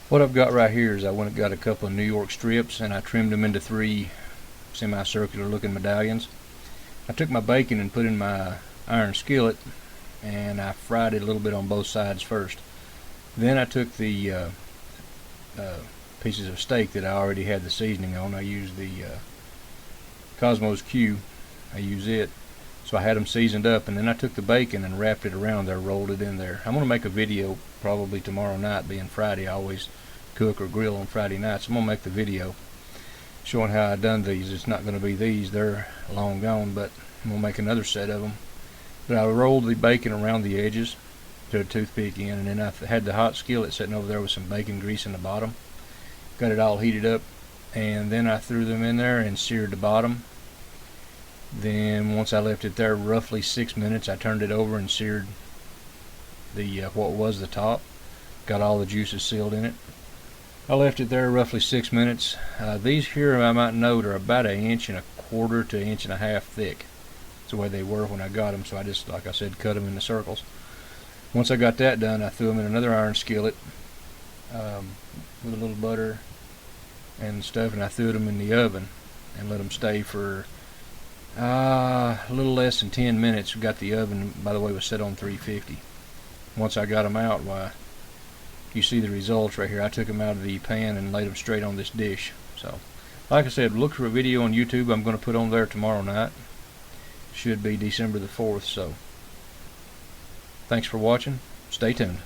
What I've got right here is I went and got a couple of New York strips and I trimmed them into 3 semicircular looking medallions. I took my bacon and put in my iron skillet and I fried it a little bit on both sides first. Then I took the pieces of steak that I already had the seasoning on. I used the Cosmos Q. I use it. So I had them seasoned up, and then I took the bacon and wrapped it around there, rolled it in there. I'm going to make a video probably tomorrow night, being Friday. I always cook or grill on Friday nights. I'm going to make the video showing how I done these. It's not going to be these, they're long gone, but I'm going to make another set of them. But I rolled the bacon around the edges to a toothpick in, and then I had the hot skillet sitting over there with some bacon grease in the bottom. Got it all heated up, and then I threw them in there and seared the bottom. Then once I left it there roughly 6 minutes, I turned it over and seared the what was the top. Got all the juices sealed in it. I left it there roughly 6 minutes. These here, I might note, are about 1.25 to 1.5 inches thick. That's the way they were when I got them, so I just, like I said, cut them into circles. Once I got that done, I threw them in another iron skillet with a little butter and stuff, and I threw them in the oven and let them stay for a little less than 10 minutes. We got the oven, by the way, was set on 350. Once I got them out, why, you see the results right here. I took them out of the pan and laid them straight on this dish. So, like I said, look for a video on YouTube I'm going to put on there tomorrow night. Should be December the 4th. So, thanks for watching. Stay tuned.